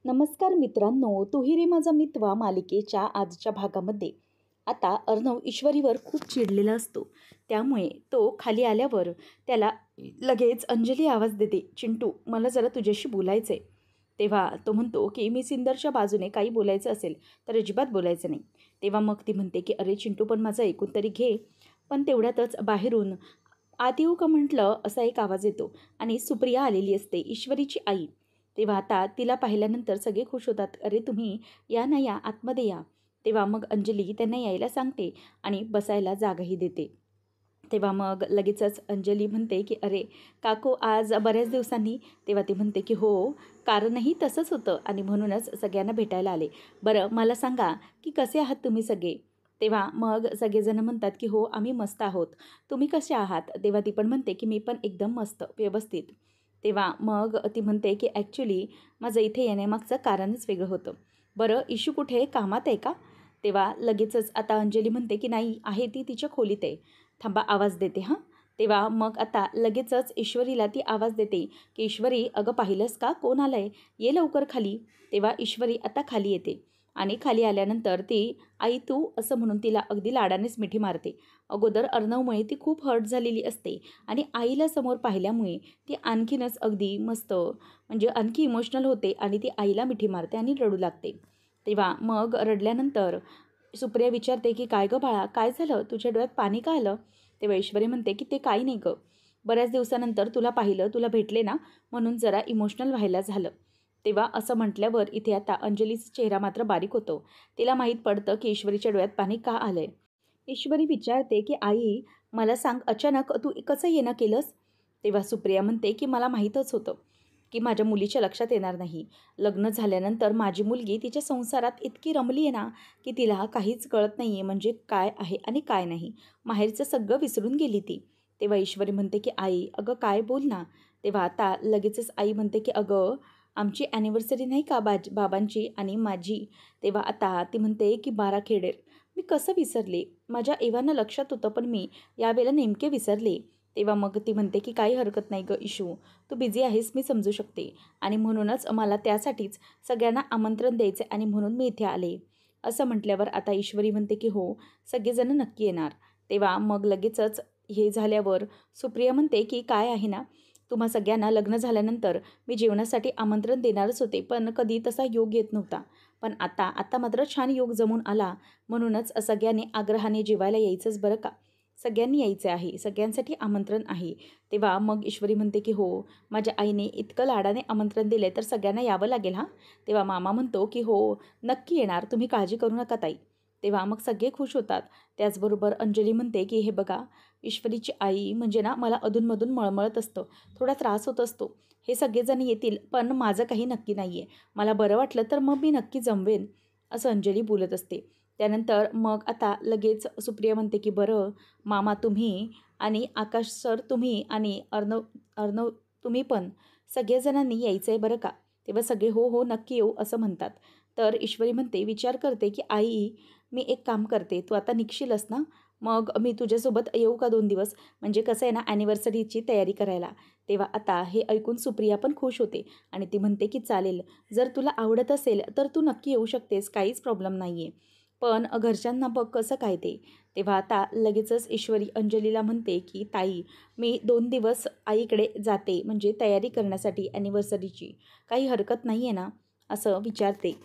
नमस्कार मित्रांनो, तूही रे माझा मितवा मालिकेच्या आजच्या भागामध्ये आता अर्णव ईश्वरीवर खूप चिडलेला असतो. त्यामुळे तो खाली आल्यावर त्याला लगेच अंजली आवाज देते, चिंटू मला जरा तुझ्याशी बोलायचं आहे. तेव्हा तो म्हणतो की मी सिंदरच्या बाजूने काही बोलायचं असेल तर अजिबात बोलायचं नाही. तेव्हा मग ती म्हणते की अरे चिंटू पण माझं ऐकून तरी घे. पण तेवढ्यातच बाहेरून आत येऊ का म्हटलं असा एक आवाज येतो आणि सुप्रिया आलेली असते, ईश्वरीची आई. तेव्हा आता तिला पाहिल्यानंतर सगळे खुश होतात. अरे तुम्ही या ना, या आतमध्ये या. तेव्हा मग अंजली त्यांना यायला सांगते आणि बसायला जागाही देते. तेव्हा मग लगेचच अंजली म्हणते की अरे काकू आज बऱ्याच दिवसांनी. तेव्हा ती म्हणते की हो, कारणही तसंच होतं आणि म्हणूनच सगळ्यांना भेटायला आले. बरं मला सांगा की कसे आहात तुम्ही सगळे. तेव्हा मग सगळेजण म्हणतात की हो आम्ही मस्त आहोत, तुम्ही कसे आहात. तेव्हा ती पण म्हणते की मी पण एकदम मस्त व्यवस्थित. तेव्हा मग ती म्हणते की ॲक्च्युली माझं इथे येण्यामागचं कारणच वेगळं होतं. बरं इशू कुठे आहे, कामात आहे का. तेव्हा लगेचच आता अंजली म्हणते की नाही आहे, ती तिच्या खोलीत आहे. थांबा आवाज देते हां. तेव्हा मग आता लगेचच ईश्वरीला ती आवाज देते की ईश्वरी अगं पाहिलंस का कोण आलं आहे, ये लवकर खाली. तेव्हा ईश्वरी आता खाली येते आणि खाली आल्यानंतर ती आई तू असं म्हणून तिला अगदी लाडानेच मिठी मारते. अगोदर अर्णवमुळे ती खूप हर्ट झालेली असते आणि आईला समोर पाहिल्यामुळे ती आणखीनच अगदी मस्त म्हणजे आणखी इमोशनल होते आणि ती आईला मिठी मारते आणि रडू लागते. तेव्हा मग रडल्यानंतर सुप्रिया विचारते की काय गं बाळा, काय झालं, तुझ्या डोळ्यात पाणी का आलं. तेव्हा ईश्वरी म्हणते की ते काही नाही गं, बऱ्याच दिवसानंतर तुला पाहिलं, तुला भेटले ना, म्हणून जरा इमोशनल व्हायला झालं. तेव्हा असं म्हटल्यावर इथे आता अंजलीचा चेहरा मात्र बारीक होतो. तिला माहीत पडतं की ईश्वरीच्या डोळ्यात पाणी का आलं आहे. ईश्वरी विचारते की आई मला सांग, अचानक तू कसं येणं केलंस. तेव्हा सुप्रिया म्हणते की मला माहीतच होतं की माझ्या मुलीच्या लक्षात येणार नाही. लग्न झाल्यानंतर माझी मुलगी तिच्या संसारात इतकी रमली आहे ना की तिला काहीच कळत नाही आहे, म्हणजे काय आहे आणि काय नाही. माहेरचं सगळं विसरून गेली ती. तेव्हा ईश्वरी म्हणते की आई अगं काय बोल ना. तेव्हा आता लगेचच आई म्हणते की अगं आमची ॲनिव्हर्सरी नाही का बाबांची आणि माझी. तेव्हा आता ती म्हणते की 12 खेडेर. मी कसं विसरले, माझ्या एव्हाना लक्षात होतं पण मी यावेळेला नेमके विसरले. तेव्हा मग ती म्हणते की काही हरकत नाही गं इशू, तू बिझी आहेस मी समजू शकते आणि म्हणूनच मला त्यासाठीच सगळ्यांना आमंत्रण द्यायचं आणि म्हणून मी इथे आले. असं म्हटल्यावर आता ईश्वरी म्हणते की हो सगळेजण नक्की येणार. तेव्हा मग लगेचच हे झाल्यावर सुप्रिया म्हणते की काय आहे ना, तुम्हा सगळ्यांना लग्न झाल्यानंतर मी जेवणासाठी आमंत्रण देणारच होते पण कधी तसा योग येत नव्हता. पण आता मात्र छान योग जमून आला, म्हणूनच सगळ्यांनी आग्रहाने जेवायला यायचंच बरं का. सगळ्यांनी यायचं आहे, सगळ्यांसाठी आमंत्रण आहे. तेव्हा मग ईश्वरी म्हणते की हो माझ्या आईने इतकं लाडाने आमंत्रण दिले तर सगळ्यांना यावं लागेल हां. तेव्हा मामा म्हणतो की हो नक्की येणार, तुम्ही काळजी करू नका ताई. तेव्हा मग सगळे खुश होतात. त्याचबरोबर अंजली म्हणते की हे बघा ईश्वरीची आई म्हणजे ना मला अधूनमधून मळमळत असतं, थोडा त्रास होत असतो. हे सगळेजण येतील पण माझं काही नक्की नाही आहे. मला बरं वाटलं तर मग मी नक्की जमवेन, असं अंजली बोलत असते. त्यानंतर मग आता लगेच सुप्रिया म्हणते की बरं मामा तुम्ही आणि आकाश सर तुम्ही आणि अर्णव अर्णव तुम्ही पण सगळेजणांनी यायचं आहे बरं का. तेव्हा सगळे हो हो नक्की येऊ असं म्हणतात. तर ईश्वरी म्हणते विचार करते की आई मी एक काम करते, तू आता निघशीलच ना, मग मी तुझ्यासोबत येऊ का 2 दिवस, म्हणजे कसं आहे ना ॲनिव्हर्सरीची तयारी करायला. तेव्हा आता हे ऐकून सुप्रिया पण खुश होते आणि ती म्हणते की चालेल, जर तुला आवडत असेल तर तू नक्की येऊ शकतेस, काहीच प्रॉब्लेम नाही आहे. पण घरच्यांना बघ कसं काय ते. तेव्हा आता लगेचच ईश्वरी अंजलीला म्हणते की ताई मी 2 दिवस आईकडे जाते म्हणजे तयारी करण्यासाठी ॲनिव्हर्सरीची, काही हरकत नाही आहे ना, असं विचारते.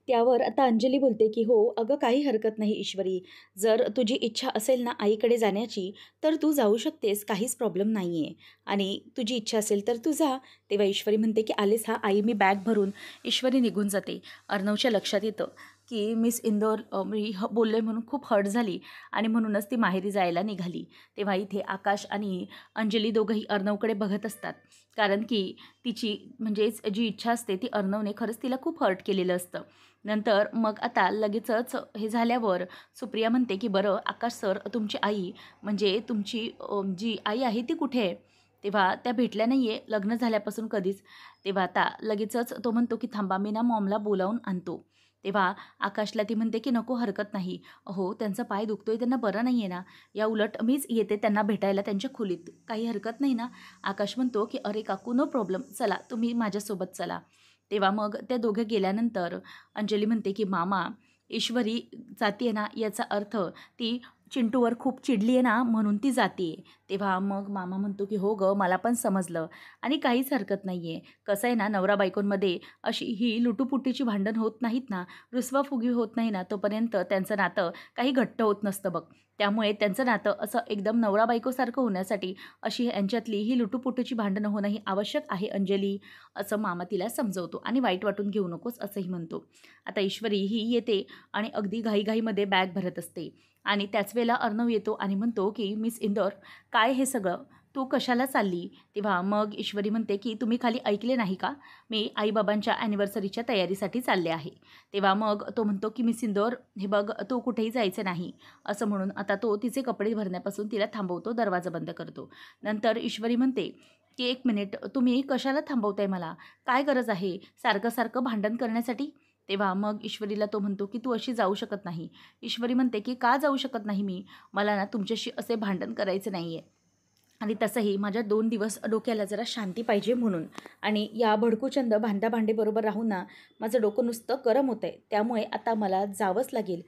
त्यावर आता अंजली बोलते की हो अगं काही हरकत नाही ईश्वरी, जर तुझी इच्छा असेल ना आईकडे जाण्याची तर तू जाऊ शकतेस, काहीच प्रॉब्लेम नाही आहे आणि तुझी इच्छा असेल तर तू जा. तेव्हा ईश्वरी म्हणते की आलेस हा आई, मी बॅग भरून ईश्वरी निघून जाते. अर्णवच्या लक्षात येतं की मिस इंदौर मी बोलले म्हणून खूप हर्ट झाली आणि म्हणूनच ती माहेरी जायला निघाली. तेव्हा इथे आकाश आणि अंजली दोघंही अर्णवकडे बघत असतात, कारण की तिची म्हणजेच जी इच्छा असते ती अर्णवने खरंच तिला खूप हर्ट केलेलं असतं. नंतर मग आता लगेचच हे झाल्यावर सुप्रिया म्हणते की बरं आकाश सर तुमची आई म्हणजे तुमची जी आई आहे ती कुठे आहे. तेव्हा त्या भेटल्या नाही आहे लग्न झाल्यापासून कधीच. तेव्हा आता लगेचच तो म्हणतो की थांबा मी ना मॉमला बोलावून आणतो. तेव्हा आकाशला ती म्हणते की नको हरकत नाही, हो त्यांचा पाय दुखतोय, त्यांना बरं नाही आहे ना, या उलट मीच येते त्यांना भेटायला त्यांच्या खोलीत, काही हरकत नाही ना. आकाश म्हणतो की अरे काकू नो प्रॉब्लेम, चला तुम्ही माझ्यासोबत चला. तेव्हा मग त्या दोघे गेल्यानंतर अंजली म्हणते की मामा, ईश्वरी जाते ना याचा अर्थ ती चिंटूवर खूप चिडली आहे ना म्हणून ती जाते. तेव्हा मग मामा म्हणतो की हो गं, मला पण समजलं आणि काहीच हरकत नाही आहे. कसं आहे ना, नवरा बायकोंमध्ये अशी ही लुटूपुटीची भांडण होत नाहीत ना, रुसवाफुगी होत नाही ना, तोपर्यंत त्यांचं नातं काही घट्ट होत नसतं बघ. त्यामुळे त्यांचं नातं असं एकदम नवरा बायकोसारखं होण्यासाठी अशी यांच्यातली ही लुटूपुटीची भांडणं होणं ही आवश्यक आहे अंजली, असं मामा तिला समजवतो आणि वाईट वाटून घेऊ नकोस असंही म्हणतो. आता ईश्वरी ही येते आणि अगदी घाईघाईमध्ये बॅग भरत असते आणि त्याच वेळेला अर्णव येतो आणि म्हणतो की मिस इंदौर, काय हे सगळं, तू कशाला चालली? तेव्हा मग ईश्वरी म्हणते की तुम्ही खाली ऐकले नाही का, मी आईबाबांच्या ॲनिव्हर्सरीच्या तयारीसाठी चालले आहे. तेव्हा मग तो म्हणतो की मिस इंदौर, हे बघ, तू कुठेही जायचं नाही, असं म्हणून आता तो तिचे कपडे भरण्यापासून तिला थांबवतो, दरवाजा बंद करतो. नंतर ईश्वरी म्हणते की एक मिनिट, तुम्ही कशाला थांबवताय मला? काय गरज आहे सारखं सारखं भांडण करण्यासाठी? तेव्हा मग ईश्वरीला तो म्हणतो की तू अशी जाऊ शकत नाही. ईश्वरी म्हणते की का जाऊ शकत नाही मी? मला ना तुमच्याशी असे भांडण करायचे नाही आहे आणि तसंही माझ्या 2 दिवस डोक्याला जरा शांती पाहिजे म्हणून. आणि या भडकूचंद भांड्याभांडेबरोबर राहून ना माझं डोकं नुसतं गरम होतं आहे. त्यामुळे आता मला जावंच लागेल.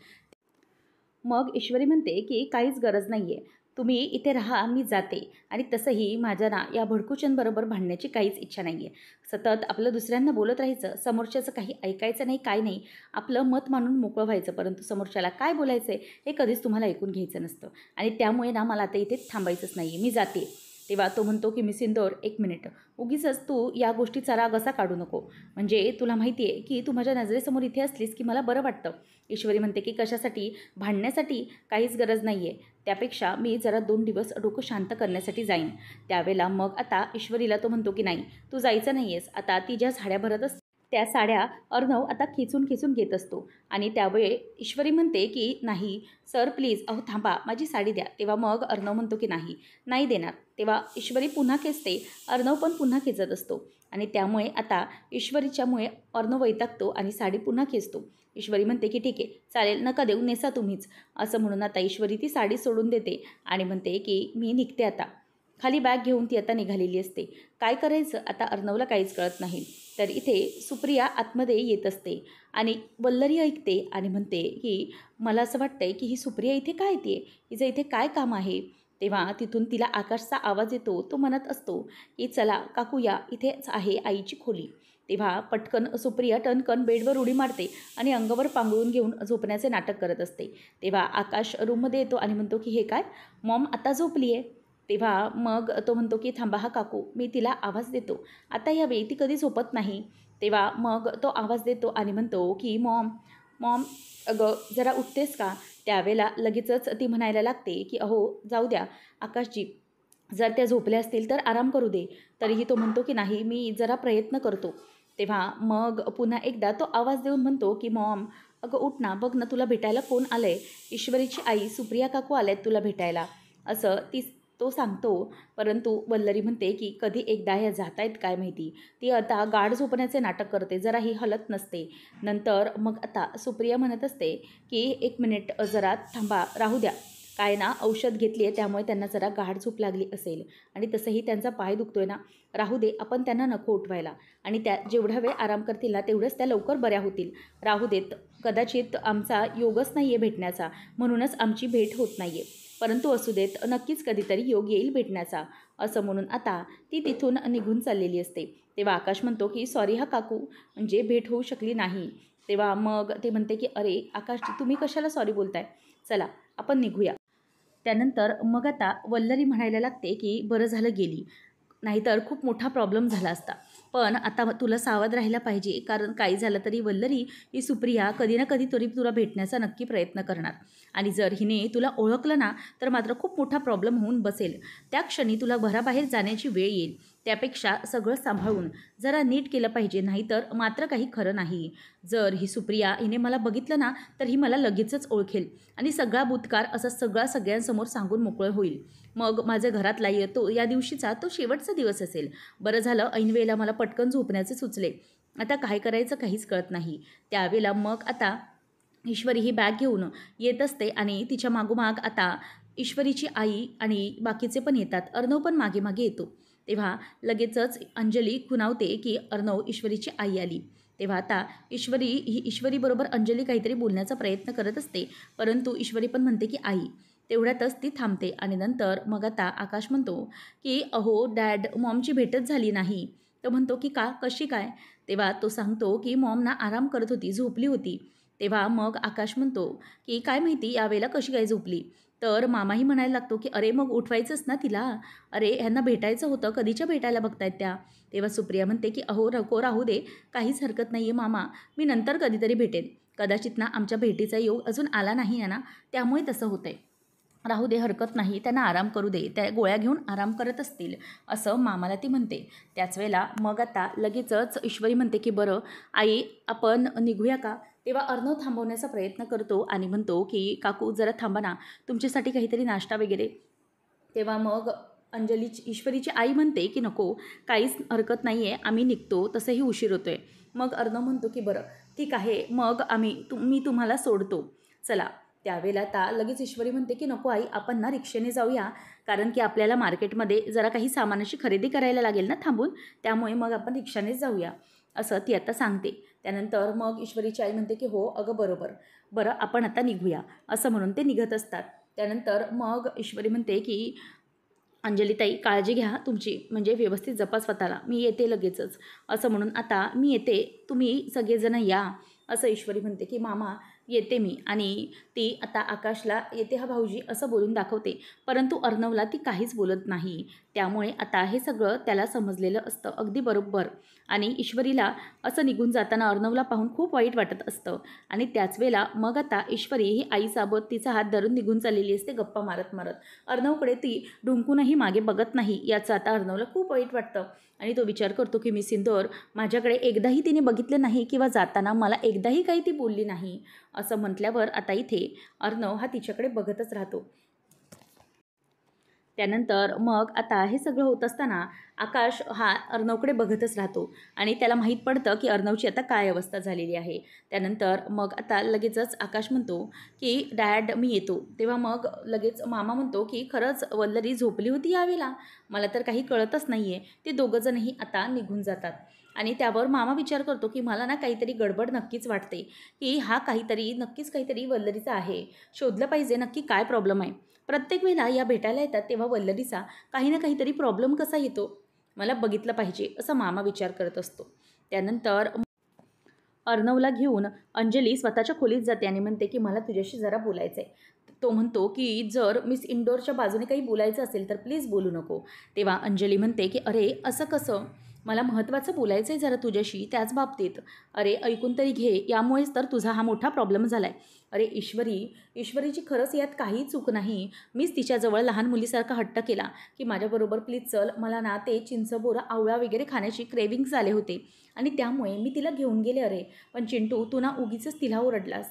मग ईश्वरी म्हणते की काहीच गरज नाही आहे, तुम्ही इथे राहा, मी जाते. आणि तसंही माझ्या ना या भडकूचंदबरोबर भांडण्याची काहीच इच्छा नाही आहे. सतत आपलं दुसऱ्यांना बोलत राहायचं, समोरच्याचं काही ऐकायचं नाही, काय नाही, आपलं मत मानून मोकळं व्हायचं, परंतु समोरच्याला काय बोलायचं आहे हे कधीच तुम्हाला ऐकून घ्यायचं नसतं. आणि त्यामुळे ना मला आता इथे थांबायचंच नाही आहे, मी जाते. तेव्हा तो म्हणतो की मिस इंदौर, एक मिनिट, उगीचच तू या गोष्टीचा राग असा काढू नको. म्हणजे तुला माहिती आहे की तू माझ्या नजरेसमोर इथे असलीस की मला बरं वाटतं. ईश्वरी म्हणते की कशासाठी? भांडण्यासाठी काहीच गरज नाही आहे. त्यापेक्षा मी जरा 2 दिवस डोकं शांत करण्यासाठी जाईन. त्यावेळेला मग आता ईश्वरीला तो म्हणतो की नाही, तू जायचं नाही आहेस. आता ती ज्या साड्या भरत असते त्या साड्या अर्णव आता खेचून खेचून घेत असतो आणि त्यावेळी ईश्वरी म्हणते की नाही सर, प्लीज, अहो थांबा, माझी साडी द्या. तेव्हा मग अर्णव म्हणतो की नाही, नाही देणार. तेव्हा ईश्वरी पुन्हा खेचते, अर्णव पण पुन्हा खेचत असतो आणि त्यामुळे आता ईश्वरीच्यामुळे अर्णव वैतागतो आणि साडी पुन्हा खेचतो. ईश्वरी म्हणते की ठीक आहे, चालेल, नका देऊ, नेसा तुम्हीच, असं म्हणून आता ईश्वरी ती साडी सोडून देते आणि म्हणते की मी निघते आता. खाली बॅग घेऊन ती आता निघालेली असते. काय करायचं आता अर्णवला काहीच कळत नाही. तर इथे सुप्रिया आतमध्ये येत असते आणि वल्लरी ऐकते आणि म्हणते की मला असं वाटतंय की ही सुप्रिया इथे काय येते, हिचं इथे काय काम आहे? तेव्हा तिथून तिला आकाशचा आवाज येतो. तो म्हणत असतो की चला काकू या, इथेच आहे आईची खोली. तेव्हा पटकन सुप्रिया टणकन बेडवर उडी मारते आणि अंगावर पांघरून घेऊन झोपण्याचे नाटक करत असते. तेव्हा आकाश रूममध्ये येतो आणि म्हणतो की हे काय, मॉम आता झोपली आहे. तेव्हा मग तो म्हणतो की थांबा हा काकू, मी तिला आवाज देतो, आता यावेळी ती कधी झोपत नाही. तेव्हा मग तो आवाज देतो आणि म्हणतो की मॉम, मॉम, अगं जरा उठतेस का? त्यावेळेला लगेचच ती म्हणायला लागते की अहो जाऊ द्या आकाशजी, जर त्या झोपल्या असतील तर आराम करू दे. तरीही तो म्हणतो की नाही, मी जरा प्रयत्न करतो. तेव्हा मग पुन्हा एकदा तो आवाज देऊन म्हणतो की मॉम, अगं उठ ना, बघ ना तुला भेटायला कोण आलं आहे, ईश्वरीची आई सुप्रिया काकू आल्या आहेत तुला भेटायला, असं तो सांगतो. परंतु वल्लरी म्हणते की कधी एकदा ह्या जात आहेत काय माहिती, ती आता गाढ झोपण्याचे नाटक करते, जराही हलत नसते. नंतर मग आता सुप्रिया म्हणत असते की एक मिनिट जरा थांबा, राहू द्या, काय ना औषध घेतली आहे त्यामुळे त्यांना जरा गाढ झोप लागली असेल आणि तसंही त्यांचा पाय दुखतोय ना, राहू दे, आपण त्यांना नको उठवायला आणि त्या जेवढा वेळ आराम करतील ना तेवढंच त्या लवकर बऱ्या होतील, राहू देत. कदाचित आमचा योगच नाही आहे भेटण्याचा, म्हणूनच आमची भेट होत नाही आहे, परंतु असू देत, नक्कीच कधीतरी योग येईल भेटण्याचा, असं म्हणून आता ती तिथून निघून चाललेली असते. तेव्हा आकाश म्हणतो की सॉरी हा काकू, म्हणजे भेट होऊ शकली नाही. तेव्हा मग ते म्हणते की अरे आकाश, तुम्ही कशाला सॉरी बोलताय, चला आपण निघूया. त्यानंतर मग आता वल्लरी म्हणायला लागते की बरं झालं गेली, नाहीतर खूप मोठा प्रॉब्लेम झाला असता. पण आता तुला सावध राहायला पाहिजे, कारण काही झालं तरी वल्लरी ही सुप्रिया कधी ना कधी तरी तुला भेटण्याचा नक्की प्रयत्न करणार आणि जर हिने तुला ओळखलं ना तर मात्र खूप मोठा प्रॉब्लेम होऊन बसेल. त्या क्षणी तुला घराबाहेर जाण्याची वेळ येईल. त्यापेक्षा सगळं सांभाळून जरा नीट केलं पाहिजे, नाहीतर मात्र काही खरं नाही. जर ही सुप्रिया हिने मला बघितलं ना तर ही मला लगेचच ओळखेल आणि सगळा भूतकाळ असा सगळ्यांसमोर सांगून मोकळं होईल. मग माझ्या घरातला येतो या दिवशीचा तो शेवटचा दिवस असेल. बरं झालं ऐनवेळेला मला पटकन झोपण्याचे सुचले. आता काय करायचं काहीच कळत नाही. त्यावेळेला मग आता ईश्वरी ही बॅग घेऊन येत असते आणि तिच्या मागोमाग आता ईश्वरीची आई आणि बाकीचे पण येतात. अर्णव पण मागे मागे येतो. तेव्हा लगेचच अंजली खुणावते की अर्णव, ईश्वरीची आई आली. तेव्हा आता ईश्वरीबरोबर अंजली काहीतरी बोलण्याचा प्रयत्न करत असते, परंतु ईश्वरी पण म्हणते की आई. तेवढ्यातच ती थांबते आणि नंतर मग आता आकाश म्हणतो की अहो डॅड, मॉमची भेटच झाली नाही. तो म्हणतो की का, कशी काय? तेव्हा तो सांगतो की मॉम ना आराम करत होती, झोपली होती. तेव्हा मग आकाश म्हणतो की काय माहिती यावेळेला कशी काय झोपली? तर मामाही म्हणायला लागतो की अरे मग उठवायचंच ना तिला. अरे ह्यांना भेटायचं होतं, कधीच्या भेटायला बघतायत त्या. तेव्हा सुप्रिया म्हणते की अहो नको राहू दे, काहीच हरकत नाही आहे मामा, मी नंतर कधीतरी भेटेन. कदाचित ना आमच्या भेटीचा योग अजून आला नाही आहे ना, त्यामुळे तसं होतंय. राहू दे, हरकत नाही, त्यांना आराम करू दे, त्या गोळ्या घेऊन आराम करत असतील, असं मामाला ती म्हणते. त्याच वेळेला मग आता लगेचच ईश्वरी म्हणते की बरं आई, आपण निघूया का? तेव्हा अर्णव थांबवण्याचा प्रयत्न करतो आणि म्हणतो की काकू जरा थांबा ना, तुमच्यासाठी काहीतरी नाश्ता वगैरे. तेव्हा मग ईश्वरीची आई म्हणते की नको, काहीच हरकत नाही आहे, आम्ही निघतो, तसंही उशीर होतोय. मग अर्णव म्हणतो की बरं ठीक आहे, मग मी तुम्हाला सोडतो, चला. त्यावेळेला आता लगेच ईश्वरी म्हणते की नको आई, आपण ना रिक्षेने जाऊया, कारण की आपल्याला मार्केटमध्ये जरा काही सामानाची खरेदी करायला लागेल ना थांबून, त्यामुळे मग आपण रिक्षानेच जाऊया, असं ती आता सांगते. त्यानंतर मग ईश्वरीची आई म्हणते की हो अगं बरोबर, बरं आपण आता निघूया, असं म्हणून ते निघत असतात. त्यानंतर मग ईश्वरी म्हणते की अंजलीताई काळजी घ्या तुमची, म्हणजे व्यवस्थित जपा स्वतःला, मी येते लगेचच, असं म्हणून आता मी येते, तुम्ही सगळेजण या, असं ईश्वरी म्हणते की मामा येते मी. आणि ती आता आकाशला येते हा भाऊजी असं बोलून दाखवते, परंतु अर्णवला ती काहीच बोलत नाही. त्यामुळे आता हे सगळं त्याला समजलेलं असतं अगदी बरोबर. आणि ईश्वरीला असं निघून जाताना अर्णवला पाहून खूप वाईट वाटत असतं. आणि त्याच वेळेला मग आता ईश्वरी ही आईसोबत तिचा हात धरून निघून चाललेली असते गप्पा मारत मारत. अर्णवकडे ती ढुंकूनही मागे बघत नाही, याचं आता अर्णवला खूप वाईट वाटतं. आणि तो विचार करतो की मी सिंदूर, माझ्याकडे एकदाही तिने बघितलं नाही किंवा जाताना मला एकदाही काही ती बोलली नाही, असं म्हटल्यावर आता इथे अर्णव हा तिच्याकडे बघतच राहतो. त्यानंतर मग आता हे सगळं होत असताना आकाश हा अर्णवकडे बघतच राहतो आणि त्याला माहीत पडतं की अर्णवची आता काय अवस्था झालेली आहे. त्यानंतर मग आता लगेचच आकाश म्हणतो की डॅड मी येतो. तेव्हा मग लगेच मामा म्हणतो की खरंच वल्लरी झोपली होती यावेळेला, मला तर काही कळतच नाही आहे. ते दोघंजणही आता निघून जातात आणि त्यावर मामा विचार करतो की मला ना काहीतरी गडबड नक्कीच वाटते, की हा नक्कीच काहीतरी वल्लरीचा आहे, शोधलं पाहिजे नक्की काय प्रॉब्लेम आहे. प्रत्येक वेळेला या भेटायला येतात तेव्हा वल्लरीचा काही ना काहीतरी प्रॉब्लेम कसा येतो, मला बघितलं पाहिजे, असा मामा विचार करत असतो. त्यानंतर अर्णवला घेऊन अंजली स्वतःच्या खोलीत जाते आणि म्हणते की मला तुझ्याशी जरा बोलायचं आहे. तो म्हणतो की जर मिस इंडोरच्या बाजूने काही बोलायचं असेल तर प्लीज बोलू नको. तेव्हा अंजली म्हणते की अरे असं कसं, मला महत्त्वाचं बोलायचं आहे जरा तुझ्याशी त्याच बाबतीत. अरे ऐकून तरी घे, यामुळेच तर तुझा हा मोठा प्रॉब्लेम झाला आहे. अरे ईश्वरीची खरंच यात काही चूक नाही. मीच तिच्याजवळ लहान मुलीसारखा हट्ट केला की माझ्याबरोबर प्लीज चल, मला ना ते चिंच, बोरं, आवळा वगैरे खाण्याची क्रेविंग्स आले होते आणि त्यामुळे मी तिला घेऊन गेले. अरे पण चिंटू, तू ना उगीचच तिला ओरडलास.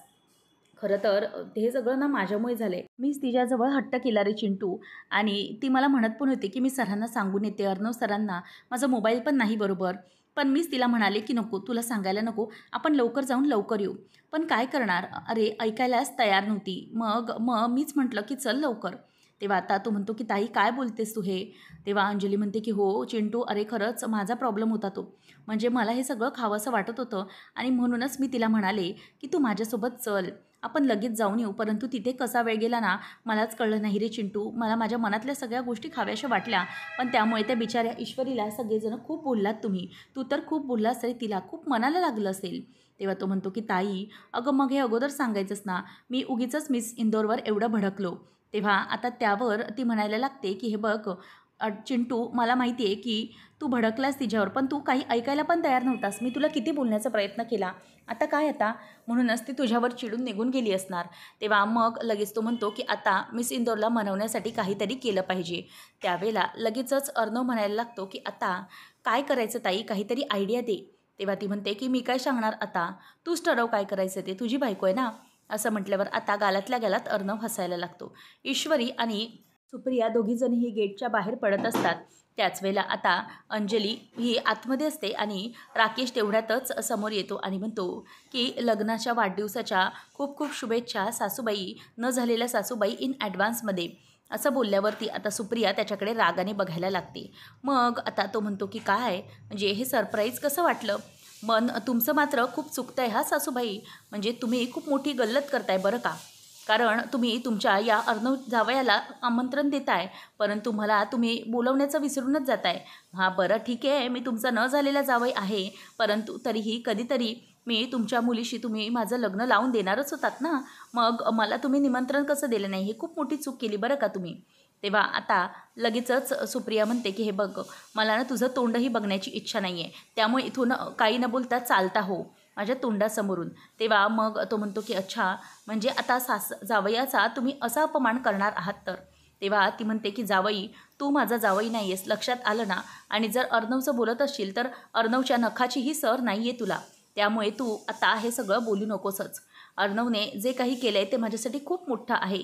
खरं तर हे सगळं ना माझ्यामुळे झालं आहे. मीच तिच्याजवळ हट्ट केला रे चिंटू. आणि ती मला म्हणत पण होती की मी सरांना सांगून येते, अर्णव सरांना. माझा मोबाईल पण नाही बरोबर. पण मीच तिला म्हणाले की नको, तुला सांगायला नको, आपण लवकर जाऊन लवकर येऊ. पण काय करणार, अरे ऐकायलाच तयार नव्हती. मग मग मीच म्हटलं की चल लवकर. तेव्हा आता तो म्हणतो की ताई काय बोलतेस तू हे? तेव्हा अंजली म्हणते की हो चिंटू, अरे खरंच माझा प्रॉब्लेम होता तो. म्हणजे मला हे सगळं खावंसं वाटत होतं आणि म्हणूनच मी तिला म्हणाले की तू माझ्यासोबत चल, आपण लगेच जाऊन येऊ. परंतु तिथे कसा वेळ गेला ना मलाच कळलं नाही रे चिंटू. मला माझ्या मनातल्या सगळ्या गोष्टी खाव्याशा वाटल्या, पण त्यामुळे त्या बिचाऱ्या ईश्वरीला सगळेजण खूप बोललात तुम्ही. तू तर खूप बोललास तरी तिला खूप मनाला लागलं असेल. तेव्हा तो म्हणतो की ताई अगं मग हे अगोदर सांगायचंच ना, मी उगीचच मिस इंदोरवर एवढं भडकलो. तेव्हा आता त्यावर ती म्हणायला लागते की हे बघ चिंटू, मला माहिती आहे की तू भडकलास तिच्यावर, पण तू काही ऐकायला पण तयार नव्हतास. मी तुला किती बोलण्याचा प्रयत्न केला, आता काय आता, म्हणूनच ती तुझ्यावर चिडून निघून गेली असणार. तेव्हा मग लगेच तो म्हणतो की आता मिस इंदोरला मनवण्यासाठी काहीतरी केलं पाहिजे. त्यावेळेला लगेचच अर्णव म्हणायला लागतो की आता काय करायचं ताई, काहीतरी आयडिया दे. तेव्हा ती म्हणते की मी काय सांगणार आता, तूच ठरव काय करायचं ते, तुझी बायको आहे ना. असं म्हटल्यावर आता गालातल्या गालात अर्णव हसायला लागतो. ईश्वरी आणि सुप्रिया दोघीजणही गेटच्या बाहेर पडत असतात. त्याच वेळेला आता अंजली ही आतमध्ये असते आणि राकेश तेवढ्यातच समोर येतो आणि म्हणतो की लग्नाच्या वाढदिवसाच्या खूप खूप शुभेच्छा सासूबाई, न झालेल्या सासूबाई इन ॲडव्हान्समध्ये. असं बोलल्यावरती आता सुप्रिया त्याच्याकडे रागाने बघायला लागते. मग आता तो म्हणतो की काय म्हणजे हे सरप्राईज कसं वाटलं? तुमचं मात्र खूप चुकतं आहे हा सासूबाई. म्हणजे तुम्ही खूप मोठी गल्लत करताय बरं का. कारण तुम्ही तुमच्या या अर्णव जावयाला आमंत्रण देताय, परंतु मला तुम्ही बोलवण्याचं विसरूनच जाताय. हां, बरं ठीक आहे, मी तुमचा न झालेला जावई आहे, परंतु तरीही कधीतरी मी तुमच्या मुलीशी तुम्ही माझं लग्न लावून देणारच होतात ना. मग मला तुम्ही निमंत्रण कसं दिलं नाही? ही खूप मोठी चूक केली बरं का तुम्ही. तेव्हा आता लगेचच सुप्रिया म्हणते की हे बघ, मला ना तुझं तोंडही बघण्याची इच्छा नाही आहे. त्यामुळे इथून काही न बोलता चालता हो माझ्या तोंडासमोरून. तेव्हा मग तो म्हणतो की अच्छा, म्हणजे आता जावयाचा तुम्ही असा अपमान करणार आहात तर. तेव्हा ती म्हणते की जावई, तू माझा जावई नाही आहेस, लक्षात आलं ना. आणि जर अर्णवचं बोलत असशील तर अर्णवच्या नखाचीही सर नाही आहे तुला. त्यामुळे तू आता हे सगळं बोलू नकोसच. अर्णवने जे काही केलं आहे ते माझ्यासाठी खूप मोठं आहे.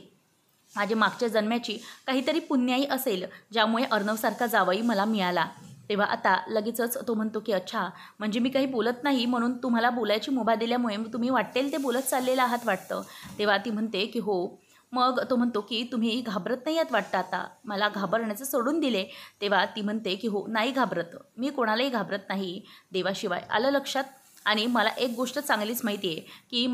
माझ्या मागच्या जन्म्याची काहीतरी पुण्याई असेल, ज्यामुळे अर्णवसारखा जावई मला मिळाला. तेव्हा आता लगेचच तो म्हणतो की अच्छा, म्हणजे मी काही बोलत नाही म्हणून तुम्हाला बोलायची मुभा दिल्यामुळे तुम्ही वाटेल ते बोलत चाललेलं आहात वाटतं. तेव्हा ती म्हणते की हो. मग तो म्हणतो की तुम्ही घाबरत नाही आहात वाटतं आता, मला घाबरण्याचं सोडून दिले. तेव्हा ती म्हणते की हो, नाही घाबरत, मी कोणालाही घाबरत नाही देवाशिवाय. आलं लक्षात? आणि मला एक गोष्ट चांगलीच माहिती आहे की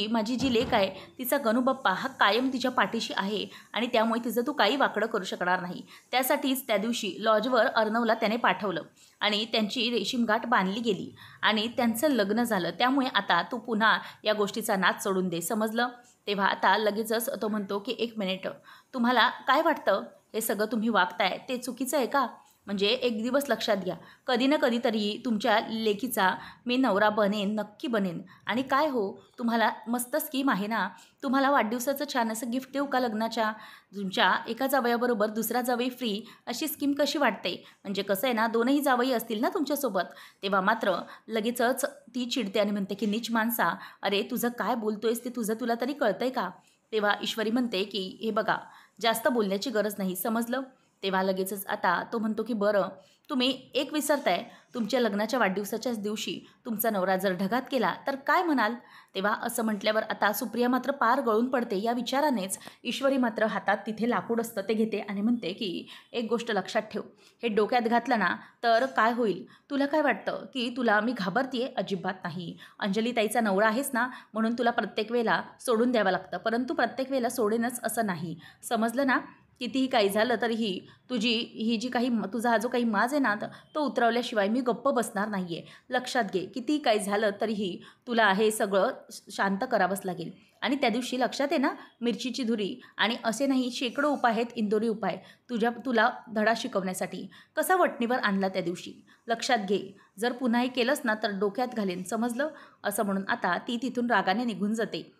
माझी जी लेक आहे तिचा गणूबाप्पा हा कायम तिच्या पाठीशी आहे आणि त्यामुळे तिचं तू काही वाकडं करू शकणार नाही. त्यासाठीच त्या दिवशी लॉजवर अर्णवला त्याने पाठवलं आणि त्यांची रेशीमगाठ बांधली गेली आणि त्यांचं लग्न झालं. त्यामुळे आता तू पुन्हा या गोष्टीचा नाद सोडून दे, समजलं? तेव्हा आता लगेचच तो म्हणतो की एक मिनिट, तुम्हाला काय वाटतं हे सगळं तुम्ही वागताय ते चुकीचं आहे का? म्हणजे एक दिवस लक्षात घ्या, कधी ना कधी तरी तुमच्या लेकीचा मी नवरा बनेन, नक्की बनेन. आणि काय हो, तुम्हाला मस्त स्कीम आहे ना, तुम्हाला वाढदिवसाचं छान असं गिफ्ट देऊ का लग्नाच्या? तुमच्या एका जावयाबरोबर दुसरा जावई फ्री, अशी स्कीम कशी वाटते? म्हणजे कसं आहे ना, दोनही जावई असतील ना तुमच्यासोबत. तेव्हा मात्र लगेचच ती चिडते आणि म्हणते की नीच माणसा, अरे तुझं काय बोलतोयस ते तुला तरी कळतंय का? तेव्हा ईश्वरी म्हणते की हे बघा, जास्त बोलण्याची गरज नाही, समजलं? तेव्हा लगेचच आता तो म्हणतो की बरं, तुम्ही एक विसरताय, तुमच्या लग्नाच्या वाढदिवसाच्याच दिवशी तुमचा नवरा जर ढगात केला तर काय म्हणाल? तेव्हा असं म्हटल्यावर आता सुप्रिया मात्र पार गळून पडते. या विचारानेच ईश्वरी मात्र हातात तिथे लाकूड असतं ते घेते आणि म्हणते की एक गोष्ट लक्षात ठेव, हे डोक्यात घातलं ना तर काय होईल? तुला काय वाटतं की तुला मी घाबरतीये? अजिबात नाही. अंजली ताईचा नवरा आहेस ना, म्हणून तुला प्रत्येक वेळेला सोडून द्यावं लागतं, परंतु प्रत्येक वेळेला सोडेनच असं नाही, समजलं ना? कितीही काही झालं तरीही ही जी काही तुझा हा जो काही माज आहे ना, तो उतरवल्याशिवाय मी गप्प बसणार नाही आहे. लक्षात घे, कितीही काही झालं तरीही तुला हे सगळं शांत करावंच लागेल. आणि त्या दिवशी लक्षात आहे ना, मिरचीची धुरी आणि असे नाही शेकडो उपाय आहेत, इंदोरी उपाय तुला धडा शिकवण्यासाठी. कसा वटणीवर आणला त्या दिवशी, लक्षात घे. जर पुन्हा हे केलंस ना तर डोक्यात घालेन, समजलं? असं म्हणून आता ती तिथून रागाने निघून जाते.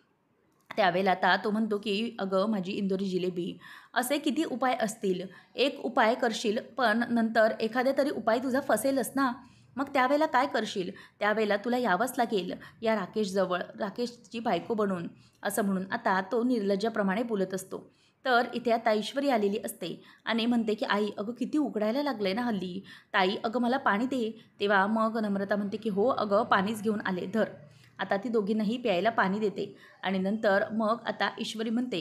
त्यावेळेला आता तो म्हणतो की अगं माझी इंदोरी जिलेबी, असे किती उपाय असतील, एक उपाय करशील पण नंतर एखाद्या तरी उपाय तुझा फसेलच ना. मग त्यावेळेला काय करशील? त्यावेळेला तुला यावंच लागेल या राकेशजवळ, राकेशची बायको बनून. असं म्हणून आता तो निर्लज्जाप्रमाणे बोलत असतो. तर इथे आता ऐश्वरी आलेली असते आणि म्हणते की आई अगं किती उकडायला लागलं आहे ना हल्ली, ताई अगं मला पाणी दे. तेव्हा मग नम्रता म्हणते की हो अगं पाणीच घेऊन आले, धर. आता ती दोघींनाही प्यायला पाणी देते आणि नंतर मग आता ईश्वरी म्हणते,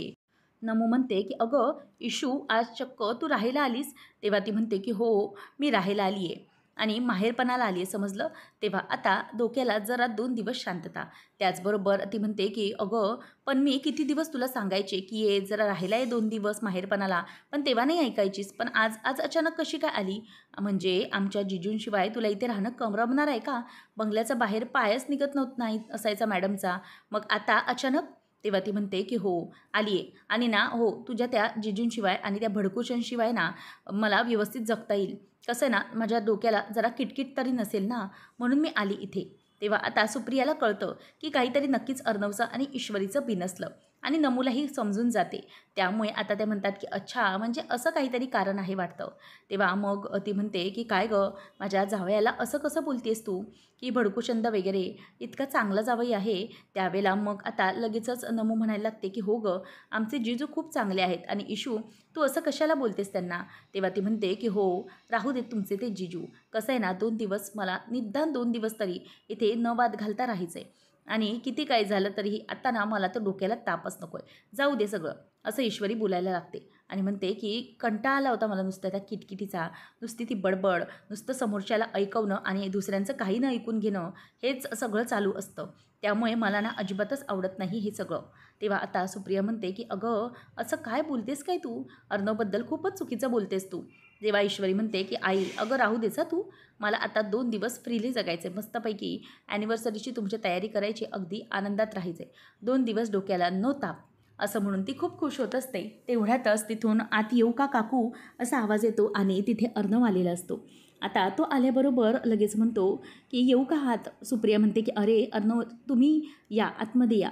नमू म्हणते की अगं इशू, आज चक्क तू राहायला आलीस? तेव्हा ती म्हणते की हो, मी राहायला आली आहे आणि माहेरपणाला आली आहे, समजलं? तेव्हा आता डोक्याला जरा 2 दिवस शांतता. त्याचबरोबर ती म्हणते की अगं पण मी किती दिवस तुला सांगायचे की ये जरा राहायला ये 2 दिवस माहेरपणाला, पण तेव्हा नाही ऐकायचीस. पण आज आज अचानक कशी काय आली? म्हणजे आमच्या जिजूंशिवाय तुला इथे राहणं करमणार आहे का? बंगल्याचा बाहेर पायच निघत नाही असायचा मॅडमचा, मग आता अचानक? तेव्हा ती म्हणते की हो आली आहे आणि ना हो, तुझ्या त्या जिजूंशिवाय आणि त्या भडकुशांशिवाय ना मला व्यवस्थित जगता येईल. कसं आहे ना, माझ्या डोक्याला जरा किटकिट तरी नसेल ना, म्हणून मी आली इथे. तेव्हा आता सुप्रियाला कळतं की काहीतरी नक्कीच अर्णवचं आणि ईश्वरीचं बिनसलं आणि नमूलाही समजून जाते. त्यामुळे आता ते म्हणतात की अच्छा, म्हणजे असं काहीतरी कारण आहे वाटतं. तेव्हा मग ती म्हणते की काय गं माझ्या जावयाला असं कसं बोलतेस तू की भडकुचंद वगैरे, इतका चांगला जावई आहे. त्यावेळेला मग आता लगेचच नमू म्हणायला लागते की हो गं, आमचे जिजू खूप चांगले आहेत आणि इशू तू असं कशाला बोलतेस त्यांना? तेव्हा ती म्हणते की हो, राहू देत तुमचे ते जिजू. कसं आहे ना, 2 दिवस मला निदान 2 दिवस तरी इथे न वाद घालता राहायचं आहे. आणि किती काय झालं तरीही आता ना मला तर डोक्याला तापच नको आहे, जाऊ दे सगळं, असं ईश्वरी बोलायला लागते आणि म्हणते की कंटाळा आला होता मला नुसतं त्या किटकिटीचा, नुसती ती बडबड, नुसतं समोरच्याला ऐकवणं आणि दुसऱ्यांचं काही न ऐकून घेणं, हेच सगळं चालू असतं. त्यामुळे मला ना अजिबातच आवडत नाही हे सगळं. तेव्हा आता सुप्रिया म्हणते की अगं असं काय बोलतेस काय तू, अर्णवबद्दल खूपच चुकीचं बोलतेस तू. तेव्हा ईश्वरी म्हणते की आई अगं राहू देचा तू, मला आता 2 दिवस फ्रीली जगायचे, मस्तपैकी ॲनिव्हर्सरीची तुमची तयारी करायची, अगदी आनंदात राहायचे, 2 दिवस डोक्याला नो ताप, असं म्हणून ती खूप खुश होत असते. तेवढ्यातच तिथून आत येऊ का काकू असा आवाज येतो आणि तिथे अर्णव आलेला असतो. आता तो आल्याबरोबर लगेच म्हणतो की येऊ का आत. सुप्रिया म्हणते की अरे अर्णव तुम्ही या, आतमध्ये या.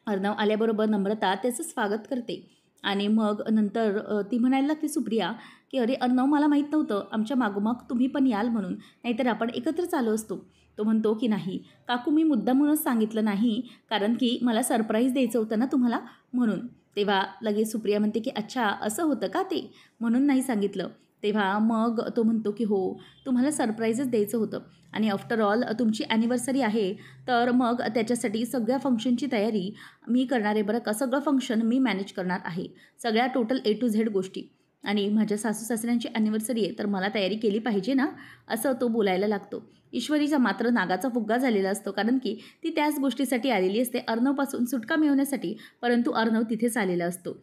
अर्णव आल्याबरोबर नम्रता त्याचं स्वागत करते आणि मग नंतर ती म्हणायला लागते सुप्रिया की अरे अर्णव मला माहीत नव्हतं आमच्या मागोमाग तुम्ही पण याल म्हणून, नाहीतर आपण एकत्रच आलो असतो. तो म्हणतो की नाही काकू मी मुद्दामूनच सांगितलं नाही, कारण की मला सरप्राईज द्यायचं होतं ना तुम्हाला म्हणून. तेव्हा लगेच सुप्रिया म्हणते की अच्छा असं होतं का ते, म्हणून नाही सांगितलं. तेव्हा मग तो म्हणतो की हो तुम्हाला सरप्राईजच द्यायचं होतं आणि आफ्टर ऑल तुमची ॲनिव्हर्सरी आहे, तर मग त्याच्यासाठी सगळ्या फंक्शनची तयारी मी करणार आहे बरं का. सगळं फंक्शन मी मॅनेज करणार आहे, सगळ्या टोटल A to Z गोष्टी. आणि माझ्या सासू सासऱ्यांची ॲनिव्हर्सरी आहे तर मला तयारी केली पाहिजे ना, असं तो बोलायला लागतो. ईश्वरीचा मात्र नागाचा फुग्गा झालेला असतो, कारण की ती त्याच गोष्टीसाठी आलेली असते, अर्णवपासून सुटका मिळवण्यासाठी, परंतु अर्णव तिथेच आलेला असतो.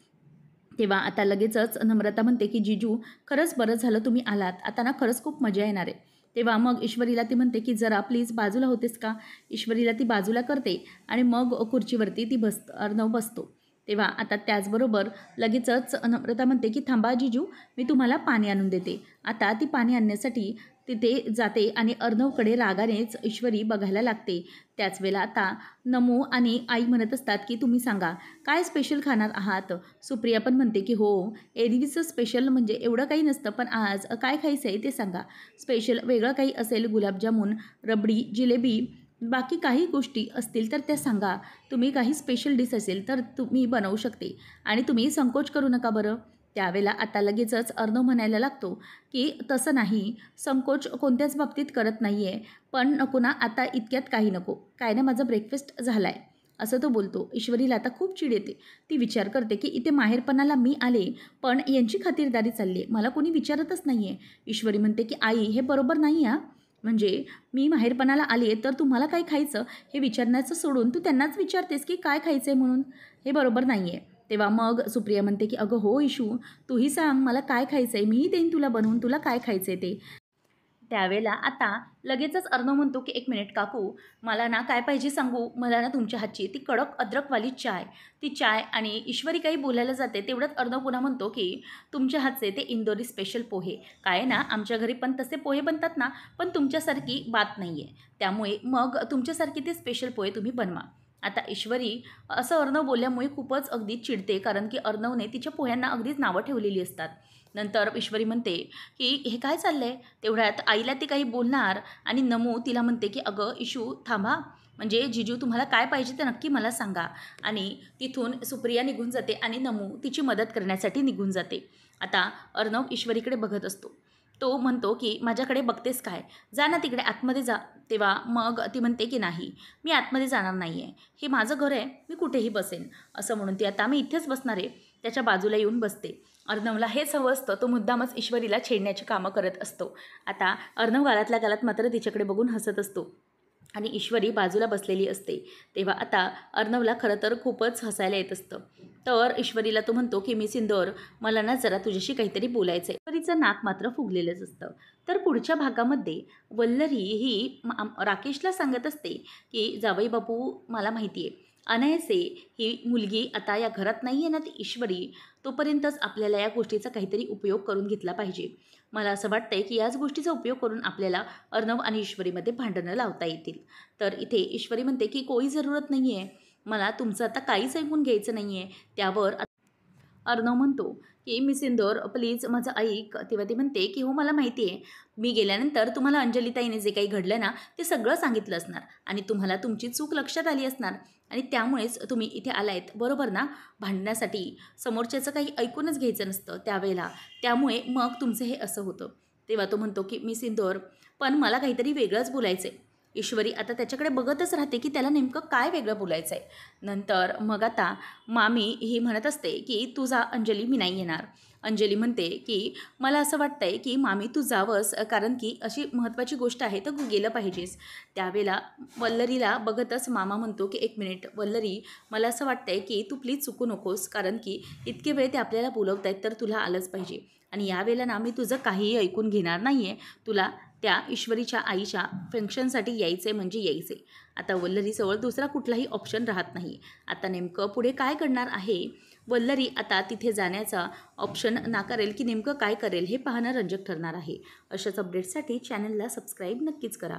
तेव्हा आता लगेचच नम्रता म्हणते की जीजू खरंच बरं झालं तुम्ही आलात, आता ना खरंच खूप मजा येणार आहे. तेव्हा मग ईश्वरीला ती म्हणते की जरा प्लीज बाजूला होतेस का. ईश्वरीला ती बाजूला करते आणि मग खुर्चीवरती ती अर्णव बसतो. तेव्हा आता त्याचबरोबर लगेचच नम्रता म्हणते की थांबा जीजू मी तुम्हाला पाणी आणून देते. आता ती पाणी आणण्यासाठी तिथे जाते आणि अर्णवकडे रागानेच ईश्वरी बघायला लागते. त्याच वेळेला आता नमू आणि आई म्हणत असतात की तुम्ही सांगा काय स्पेशल खाणार आहात. सुप्रिया पण म्हणते की हो एरवीचं स्पेशल म्हणजे एवढं काही नसतं, पण आज काय खायचं आहे ते सांगा. स्पेशल वेगळं काही असेल, गुलाबजामुन, रबडी, जिलेबी, बाकी काही गोष्टी असतील तर त्या सांगा. तुम्ही काही स्पेशल डिश असेल तर तुम्ही बनवू शकते आणि तुम्ही संकोच करू नका बरं. त्यावेळेला आता लगेचच अर्णव म्हणायला लागतो की तसं नाही, संकोच कोणत्याच बाबतीत करत नाही आहे, पण नको ना आता इतक्यात काही नको, काय ना माझा ब्रेकफास्ट झाला आहे, असं तो बोलतो. ईश्वरीला आता खूप चिड येते. ती विचार करते की इथे माहेरपणाला मी आले, पण यांची खातिरदारी चालली आहे, मला कोणी विचारतच नाही आहे. ईश्वरी म्हणते की आई हे बरोबर नाही हां, म्हणजे मी माहेरपणाला आली आहे तर तुम्हाला काय खायचं हे विचारण्याचं सोडून तू त्यांनाच विचारतेस की काय खायचं आहे म्हणून, हे बरोबर नाही आहे. तेव्हा मग सुप्रिया म्हणते की अगं हो इशू तूही सांग मला काय खायचं आहे, मीही देईन तुला बनवून, तुला काय खायचं आहे ते. त्यावेळेला आता लगेचच अर्णव म्हणतो की एक मिनिट काकू, मला ना काय पाहिजे सांगू, मला ना तुमच्या हातची ती कडक अद्रकवाली चाय, ती चाय. आणि ईश्वरी काही बोलायला जाते तेवढ्यात अर्णव पुन्हा म्हणतो की तुमच्या हातचे ते इंदोरी स्पेशल पोहे, काय ना आमच्या घरी पण तसे पोहे बनतात ना, पण तुमच्यासारखी बात नाही आहे, त्यामुळे मग तुमच्यासारखी ते स्पेशल पोहे तुम्ही बनवा. आता ईश्वरी असं अर्णव बोलल्यामुळे खूपच अगदी चिडते, कारण की अर्णवने तिच्या पोह्यांना अगदीच नावं ठेवलेली असतात. नंतर ईश्वरी म्हणते की हे काय चाललं आहे. तेवढ्यात आईला ती काही बोलणार आणि नमू तिला म्हणते की अगं इशू थांबा, म्हणजे जिजू तुम्हाला काय पाहिजे ते नक्की मला सांगा. आणि तिथून सुप्रिया निघून जाते आणि नमू तिची मदत करण्यासाठी निघून जाते. आता अर्णव ईश्वरीकडे बघत असतो. तो म्हणतो की माझ्याकडे बघतेस काय, जा ना तिकडे आतमध्ये जा. तेव्हा मग ती म्हणते की नाही मी आतमध्ये जाणार नाही आहे, हे माझं घर आहे, मी कुठेही बसेन, असं म्हणून ती आता मी इथेच बसणार आहे त्याच्या बाजूला येऊन बसते. अर्णवला हेच हवं असतं, तो मुद्दामच ईश्वरीला छेडण्याची कामं करत असतो. आता अर्णव गालातल्या गालात मात्र तिच्याकडे बघून हसत असतो आणि ईश्वरी बाजूला बसलेली असते. तेव्हा आता अर्णवला खरं तर खूपच हसायला येत असतं. तर ईश्वरीला तो म्हणतो की मी सिंदोर, मला ना जरा तुझ्याशी काहीतरी बोलायचं आहे. ईश्वरीचं नाक मात्र फुगलेलंच असतं. तर पुढच्या भागामध्ये वल्लरी ही राकेशला सांगत असते की जावई बापू मला माहिती आहे अनायसे ही मुलगी आता या घरात नाही आहे ना, ती ईश्वरी, तोपर्यंतच आपल्याला या गोष्टीचा काहीतरी उपयोग करून घेतला पाहिजे. मला असं वाटतंय की याच गोष्टीचा उपयोग करून आपल्याला अर्णव आणि ईश्वरीमध्ये भांडणं लावता येतील. तर इथे ईश्वरी म्हणते की कोई जरूरत नाही आहे, मला तुमचं आता काहीच ऐकून घ्यायचं नाही आहे. त्यावर अर्णव म्हणतो की मी सिंदोर प्लीज माझं ऐक. तेव्हा ती म्हणते की हो मला माहिती आहे, मी गेल्यानंतर तुम्हाला अंजलीताईने जे काही घडलं ना ते सगळं सांगितलं असणार आणि तुम्हाला तुमची चूक लक्षात आली असणार आणि त्यामुळेच तुम्ही इथे आलायत बरोबर ना, भांडण्यासाठी. समोरच्याचं काही ऐकूनच घ्यायचं नसतं त्यावेळेला, त्यामुळे मग तुमचं हे असं होतं. तेव्हा तो म्हणतो की मी सिंदोर, पण मला काहीतरी वेगळंच बोलायचं आहे. ईश्वरी आता त्याच्याकडे बघतच राहते की त्याला नेमकं काय वेगळं बोलायचं आहे. नंतर मग आता मामी ही म्हणत असते की तू जा अंजली, मी नाही येणार. अंजली म्हणते की मला असं वाटतंय की मामी तू जावंस, कारण की अशी महत्त्वाची गोष्ट आहे तर तू गेलं पाहिजेस. त्यावेळेला वल्लरीला बघतच मामा म्हणतो की एक मिनिट वल्लरी, मला असं वाटतंय की तू प्लीज चुकू नकोस, कारण की इतके वेळ ते आपल्याला बोलवत आहेत तर तुला आलंच पाहिजे. आणि यावेळेला ना मी तुझं काहीही ऐकून घेणार नाही आहे. तुला त्या ईश्वरीच्या आईच्या फंक्शनसाठी यायचे म्हणजे यायचे. आता वल्लरीजवळ दुसरा कुठलाही ऑप्शन राहत नाही. आता नेमकं पुढे काय करणार आहे वल्लरी? आता तिथे जाण्याचा ऑप्शन नाकारेल की नेमकं काय करेल हे पाहणं रंजक ठरणार आहे. अशाच अपडेट्ससाठी चॅनलला सबस्क्राईब नक्कीच करा.